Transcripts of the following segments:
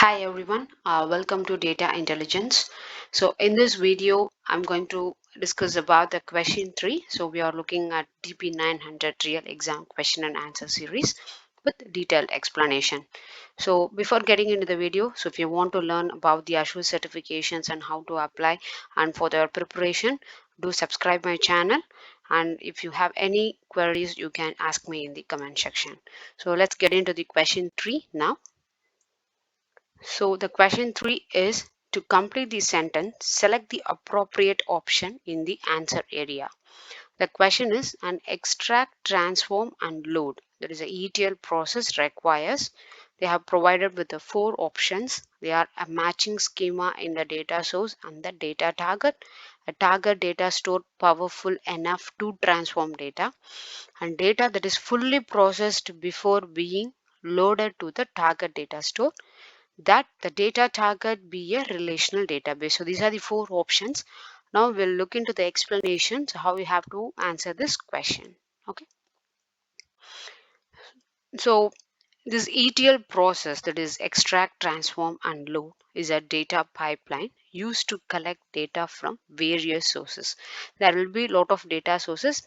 Hi everyone, welcome to Data Intelligence. So in this video, I'm going to discuss about the question 3. So we are looking at DP-900 real exam question and answer series with detailed explanation. So before getting into the video, so if you want to learn about the Azure certifications and how to apply and for their preparation, do subscribe my channel. And if you have any queries, you can ask me in the comment section. So let's get into the question 3 now. So the question 3 is to complete the sentence, select the appropriate option in the answer area. The question is an extract, transform and load. That is a ETL process requires. They have provided with the 4 options. They are a matching schema in the data source and the data target, a target data store powerful enough to transform data, and data that is fully processed before being loaded to the target data store, that the data target be a relational database. So these are the 4 options. Now we'll look into the explanations how we have to answer this question. Okay. So this ETL process, that is extract, transform and load, is a data pipeline used to collect data from various sources. There will be a lot of data sources.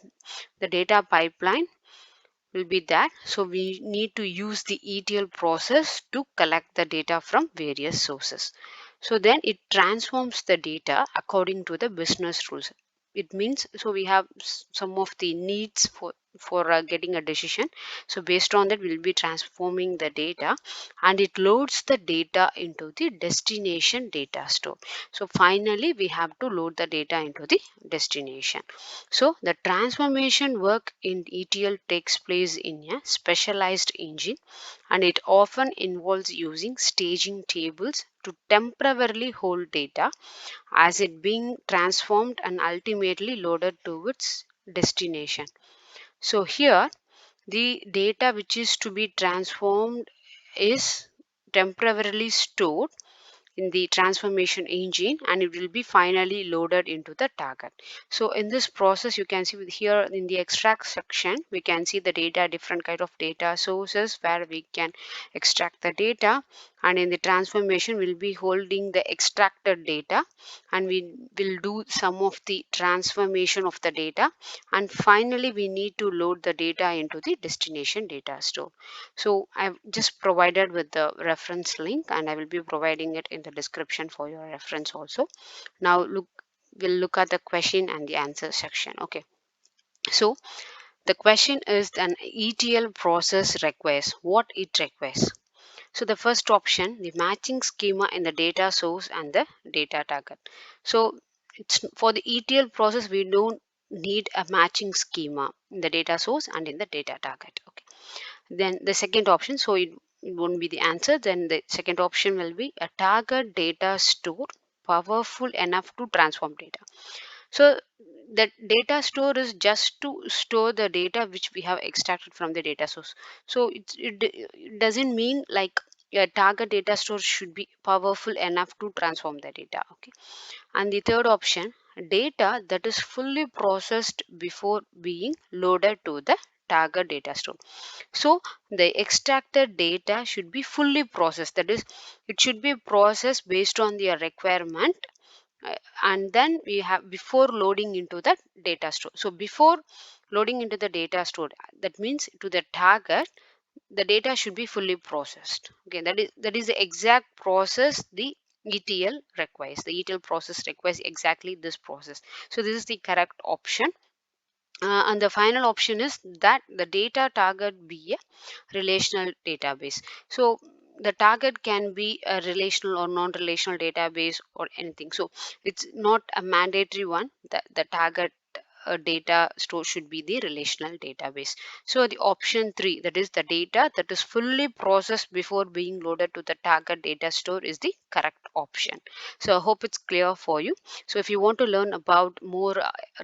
The data pipeline will be that. So we need to use the ETL process to collect the data from various sources. So then it transforms the data according to the business rules. It means, so we have some of the needs for getting a decision. So based on that, we'll be transforming the data, and it loads the data into the destination data store. So finally, we have to load the data into the destination. So the transformation work in ETL takes place in a specialized engine, and it often involves using staging tables to temporarily hold data as it being transformed and ultimately loaded to its destination. So here the data which is to be transformed is temporarily stored in the transformation engine, and it will be finally loaded into the target. So in this process, you can see with here in the extract section, we can see the data, different kind of data sources where we can extract the data, and in the transformation we'll be holding the extracted data, and we will do some of the transformation of the data, and finally we need to load the data into the destination data store. So I've just provided with the reference link, and I will be providing it in the description for your reference also. Now we'll look at the question and the answer section. Okay. So the question is an ETL process requires what it requires. So the first option, the matching schema in the data source and the data target. So it's for the ETL process, we don't need a matching schema in the data source and in the data target. Okay. Then the second option, so it won't be the answer. Then the second option will be a target data store powerful enough to transform data. So that data store is just to store the data which we have extracted from the data source. So it doesn't mean like a target data store should be powerful enough to transform the data. Okay. And the third option, data that is fully processed before being loaded to the target data store. So the extracted data should be fully processed. That is, it should be processed based on their requirement, and then we have before loading into the data store. So before loading into the data store, that means to the target, the data should be fully processed. Okay, that is the exact process the ETL requires. The ETL process requires exactly this process. So this is the correct option. And the final option is that the data target be a relational database. So the target can be a relational or non-relational database or anything. So it's not a mandatory one that the target data store should be the relational database. So the option 3, that is the data that is fully processed before being loaded to the target data store, is the correct option. So I hope it's clear for you. So if you want to learn about more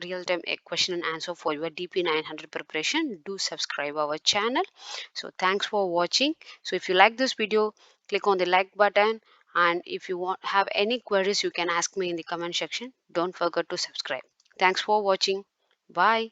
real-time question and answer for your DP-900 preparation, do subscribe our channel. So thanks for watching. So if you like this video, click on the like button, and if you have any queries, you can ask me in the comment section. Don't forget to subscribe. Thanks for watching. Bye.